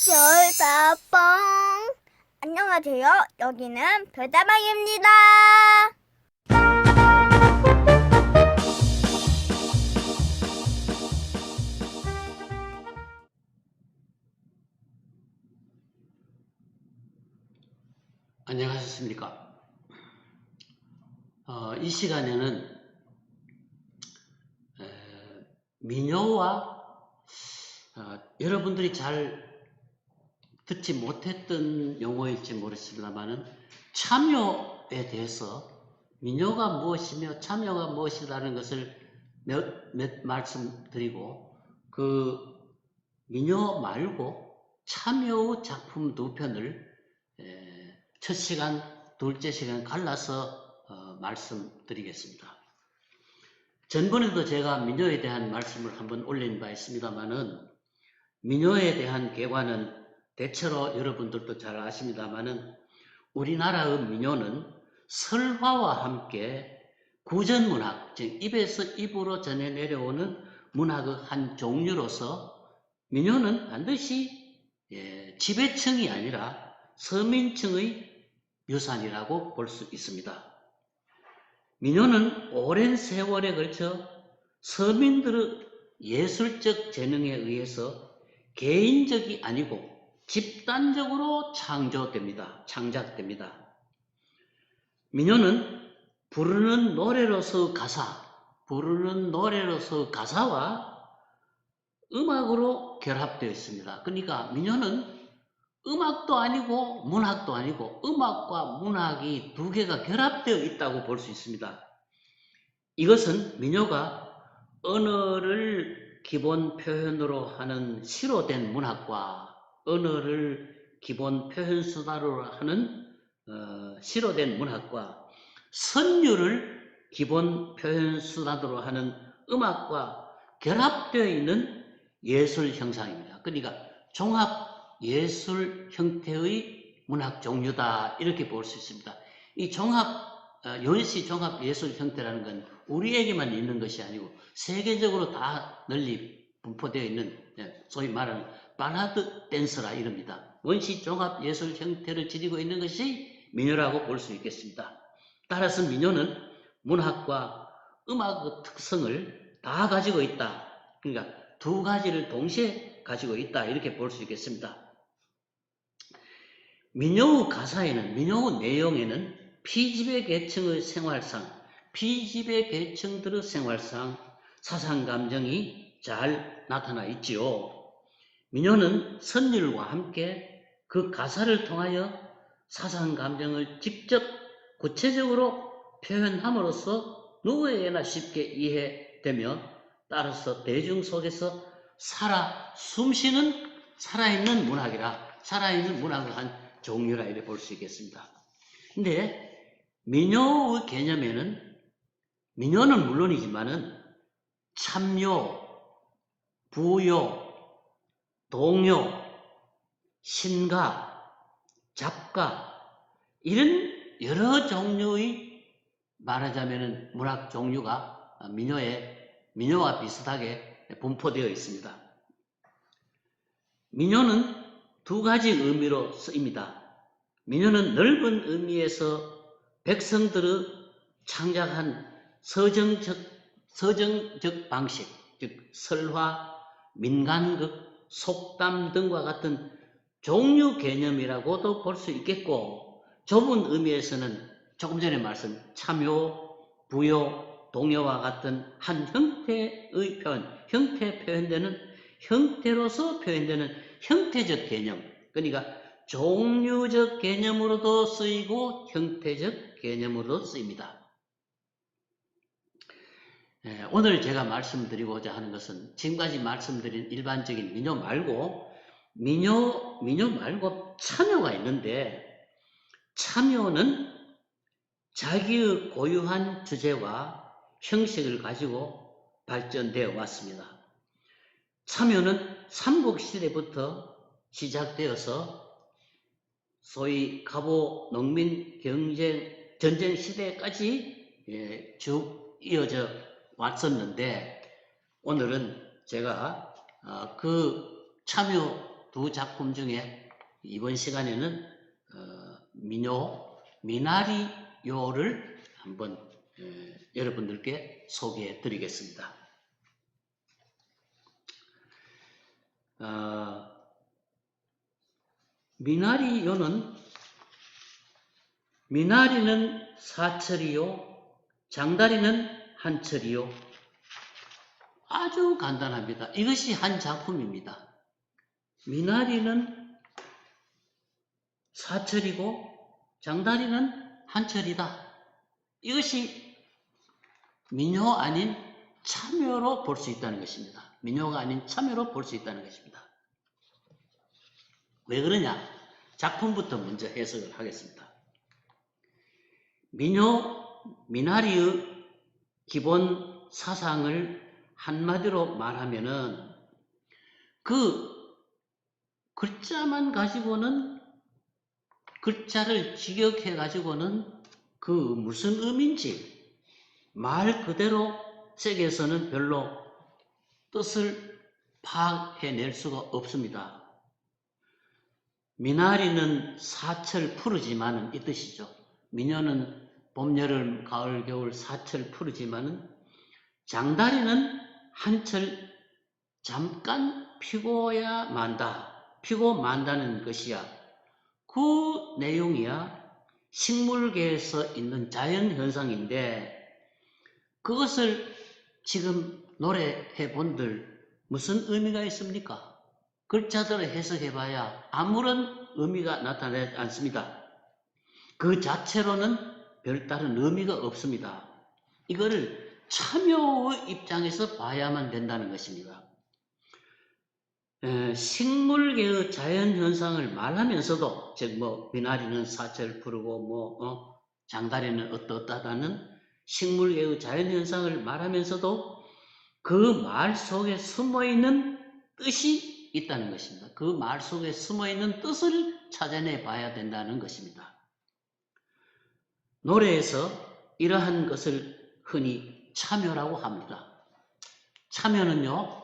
별다방. 안녕하세요. 여기는 별다방입니다. 안녕하셨습니까? 이 시간에는 민요와 여러분들이 잘 듣지 못했던 용어일지 모르겠습니다만은 참여에 대해서 민요가 무엇이며 참여가 무엇이라는 것을 몇 말씀드리고, 그 민요 말고 참여의 작품 두 편을 첫 시간, 둘째 시간 갈라서 말씀드리겠습니다. 전번에도 제가 민요에 대한 말씀을 한번 올린 바 있습니다만은, 민요에 대한 개관은 대체로 여러분들도 잘 아십니다만은, 우리나라의 민요는 설화와 함께 구전문학, 즉 입에서 입으로 전해 내려오는 문학의 한 종류로서 민요는 반드시 지배층이 아니라 서민층의 유산이라고 볼 수 있습니다. 민요는 오랜 세월에 걸쳐 서민들의 예술적 재능에 의해서 개인적이 아니고 집단적으로 창작됩니다. 민요는 부르는 노래로서 가사와 음악으로 결합되어 있습니다. 그러니까 민요는 음악도 아니고 문학도 아니고 음악과 문학이 두 개가 결합되어 있다고 볼 수 있습니다. 이것은 민요가 언어를 기본 표현으로 하는 시로 된 문학과 언어를 기본 표현 수단으로 하는 시로 된 문학과 선율을 기본 표현 수단으로 하는 음악과 결합되어 있는 예술 형상입니다. 그러니까 종합 예술 형태의 문학 종류다, 이렇게 볼 수 있습니다. 이 연시 종합 예술 형태라는 건 우리에게만 있는 것이 아니고 세계적으로 다 널리 분포되어 있는, 소위 말하는 발라드 댄스라 이럽니다. 원시 종합 예술 형태를 지니고 있는 것이 민요라고 볼 수 있겠습니다. 따라서 민요는 문학과 음악의 특성을 다 가지고 있다. 그러니까 두 가지를 동시에 가지고 있다, 이렇게 볼 수 있겠습니다. 민요의 가사에는, 민요의 내용에는 피지배 계층의 생활상, 피지배 계층들의 생활상, 사상 감정이 잘 나타나 있지요. 민요는 선율과 함께 그 가사를 통하여 사상 감정을 직접 구체적으로 표현함으로써 누구에게나 쉽게 이해되며, 따라서 대중 속에서 살아있는 문학의 한 종류라 이렇게 볼 수 있겠습니다. 근데 민요의 개념에는, 민요는 물론이지만은 참요, 부요, 동요, 신가, 잡가, 이런 여러 종류의, 말하자면은 문학 종류가 민요와 비슷하게 분포되어 있습니다. 민요는 두 가지 의미로 쓰입니다. 민요는 넓은 의미에서 백성들의 창작한 서정적 방식, 즉 설화, 민간극, 속담 등과 같은 종류 개념이라고도 볼 수 있겠고, 좁은 의미에서는 조금 전에 말씀 참요, 부요, 동요와 같은 한 형태로서 표현되는 형태적 개념, 그러니까 종류적 개념으로도 쓰이고 형태적 개념으로도 쓰입니다. 오늘 제가 말씀드리고자 하는 것은 지금까지 말씀드린 일반적인 민요 말고 참여가 있는데, 참여는 자기의 고유한 주제와 형식을 가지고 발전되어 왔습니다. 참여는 삼국시대부터 시작되어서 소위 갑오 농민 전쟁 시대까지 쭉 이어져 왔었는데, 오늘은 제가 그 참여 두 작품 중에 이번 시간에는 민요 미나리요를 한번 여러분들께 소개해 드리겠습니다. 미나리요는 미나리는 사철이요, 장다리는 한철이요. 아주 간단합니다. 이것이 한 작품입니다. 미나리는 사철이고 장다리는 한철이다. 이것이 민요 아닌 참여로 볼 수 있다는 것입니다. 민요가 아닌 참여로 볼 수 있다는 것입니다. 왜 그러냐? 작품부터 먼저 해석을 하겠습니다. 미나리의 기본 사상을 한마디로 말하면은 그 글자만 가지고는 글자를 직역해 가지고는 그 무슨 의미인지 말 그대로 책에서는 별로 뜻을 파악해낼 수가 없습니다. 미나리는 사철 푸르지만은 이 뜻이죠. 민요는 봄, 여름, 가을, 겨울 사철 푸르지만은 장다리는 한철 잠깐 피고야 만다. 피고 만다는 것이야. 그 내용이야 식물계에서 있는 자연현상인데 그것을 지금 노래해 본들 무슨 의미가 있습니까? 글자대로 해석해봐야 아무런 의미가 나타나지 않습니다. 그 자체로는 별다른 의미가 없습니다. 이거를 참여의 입장에서 봐야만 된다는 것입니다. 식물계의 자연현상을 말하면서도 즉 미나리는 사철 푸르고 장다리는 어떠다는 식물계의 자연현상을 말하면서도 그 말 속에 숨어있는 뜻이 있다는 것입니다. 그 말 속에 숨어있는 뜻을 찾아내 봐야 된다는 것입니다. 노래에서 이러한 것을 흔히 참여라고 합니다. 참여는요,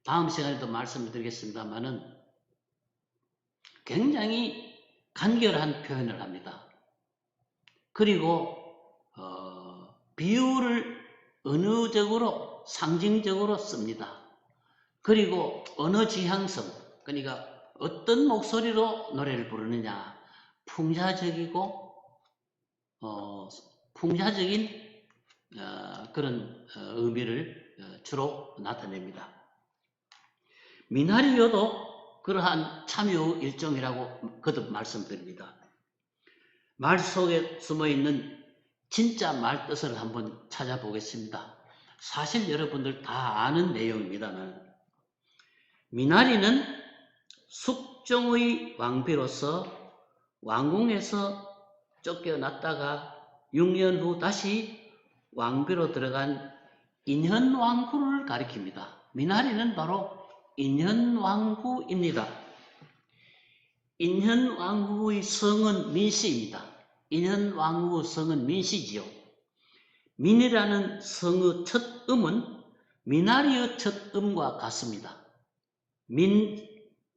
다음 시간에도 말씀을 드리겠습니다만은 굉장히 간결한 표현을 합니다. 그리고 비유를 은유적으로 상징적으로 씁니다. 그리고 언어 지향성, 그러니까 어떤 목소리로 노래를 부르느냐, 풍자적이고 풍자적인 그런 의미를 주로 나타냅니다. 미나리요도 그러한 참여 일종이라고 거듭 말씀드립니다. 말 속에 숨어있는 진짜 말 뜻을 한번 찾아보겠습니다. 사실 여러분들 다 아는 내용입니다만 미나리는 숙종의 왕비로서 왕궁에서 쫓겨났다가 6년 후 다시 왕비로 들어간 인현왕후를 가리킵니다. 미나리는 바로 인현왕후입니다. 인현왕후의 성은 민씨입니다. 인현왕후의 성은 민씨지요. 민이라는 성의 첫 음은 미나리의 첫 음과 같습니다.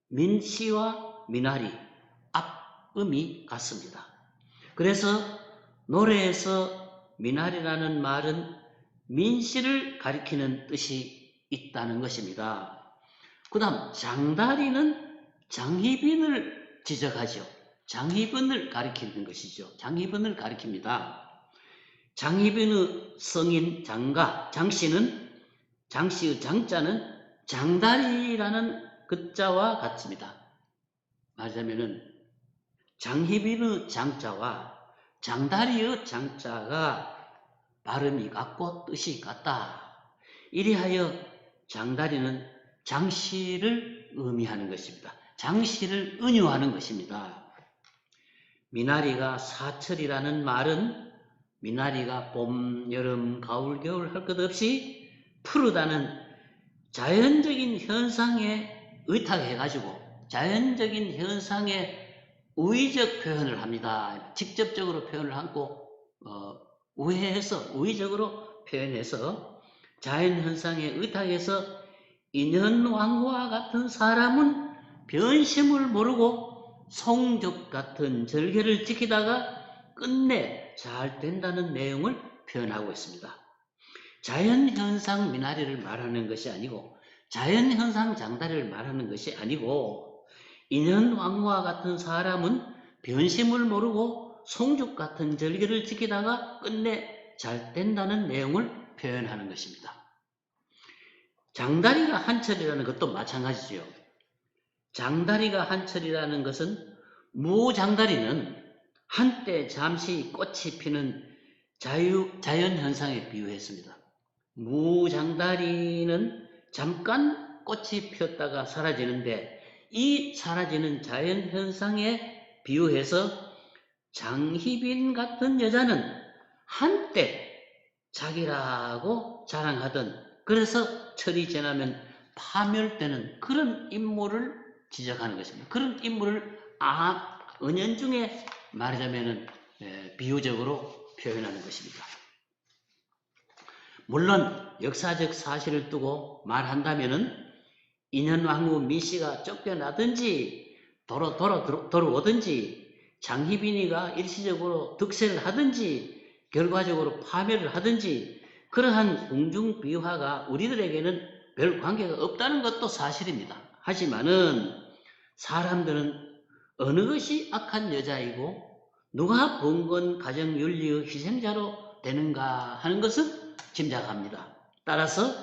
민씨와 미나리 앞음이 같습니다. 그래서 노래에서 미나리라는 말은 민씨를 가리키는 뜻이 있다는 것입니다. 그 다음 장다리는 장희빈을 지적하죠. 장희빈을 가리키는 것이죠. 장희빈을 가리킵니다. 장희빈의 성인 장씨의 장자는 장다리라는 글자와 같습니다. 말하자면은 장희빈의 장자와 장다리의 장자가 발음이 같고 뜻이 같다. 이리하여 장다리는 장씨를 의미하는 것입니다. 장씨를 은유하는 것입니다. 미나리가 사철이라는 말은 미나리가 봄, 여름, 가을, 겨울 할 것 없이 푸르다는 자연적인 현상에 의탁해가지고 자연적인 현상에 우의적 표현을 합니다. 직접적으로 표현을 하고 우의적으로 표현해서 자연현상에 의탁해서 인현왕후와 같은 사람은 변심을 모르고 송죽 같은 절개를 지키다가 끝내 잘 된다는 내용을 표현하고 있습니다. 자연현상 미나리를 말하는 것이 아니고 자연현상 장다리를 말하는 것이 아니고 인현왕후와 같은 사람은 변심을 모르고 송죽 같은 절개를 지키다가 끝내 잘 된다는 내용을 표현하는 것입니다. 장다리가 한철이라는 것도 마찬가지지요. 장다리가 한철이라는 것은 무장다리는 한때 잠시 꽃이 피는 자연현상에 비유했습니다. 무장다리는 잠깐 꽃이 피었다가 사라지는데 이 사라지는 자연현상에 비유해서 장희빈 같은 여자는 한때 자기라고 자랑하던 그래서 철이 지나면 파멸되는 그런 인물을 지적하는 것입니다. 그런 인물을 은연중에 말하자면 비유적으로 표현하는 것입니다. 물론 역사적 사실을 두고 말한다면은 인현왕후 미씨가 쫓겨나든지 돌아오든지 장희빈이가 일시적으로 득세를 하든지 결과적으로 파멸을 하든지 그러한 궁중비화가 우리들에게는 별 관계가 없다는 것도 사실입니다. 하지만은 사람들은 어느 것이 악한 여자이고 누가 봉건 가정윤리의 희생자로 되는가 하는 것을 짐작합니다. 따라서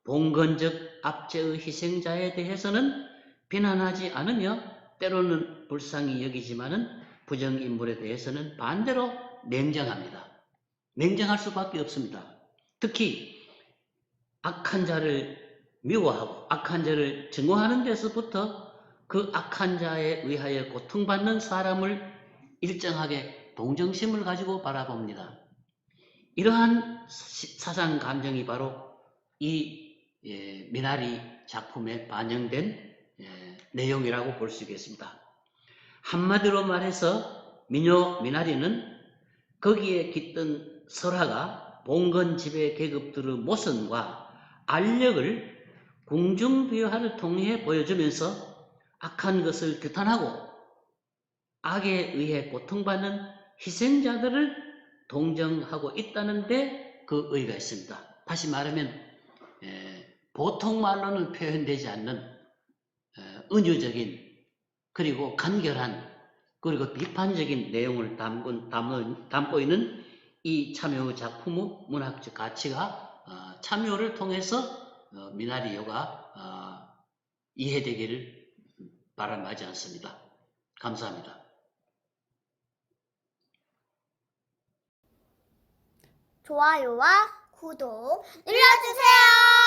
봉건적 압제의 희생자에 대해서는 비난하지 않으며 때로는 불쌍히 여기지만은 부정인물에 대해서는 반대로 냉정합니다. 냉정할 수밖에 없습니다. 특히 악한 자를 미워하고 악한 자를 증오하는 데서부터 그 악한 자에 의하여 고통받는 사람을 일정하게 동정심을 가지고 바라봅니다. 이러한 사상 감정이 바로 이 미나리 작품에 반영된 내용이라고 볼 수 있겠습니다. 한마디로 말해서 미나리는 거기에 깃든 설화가 봉건 지배 계급들의 모선과 알력을 궁중비화를 통해 보여주면서 악한 것을 규탄하고 악에 의해 고통받는 희생자들을 동정하고 있다는데 그 의의가 있습니다. 다시 말하면 보통 말로는 표현되지 않는 은유적인 그리고 간결한 그리고 비판적인 내용을 담고 있는 이 참여 작품의 문학적 가치가 참여를 통해서 미나리요가 이해되기를 바람하지 않습니다. 감사합니다. 좋아요와 구독 눌러주세요.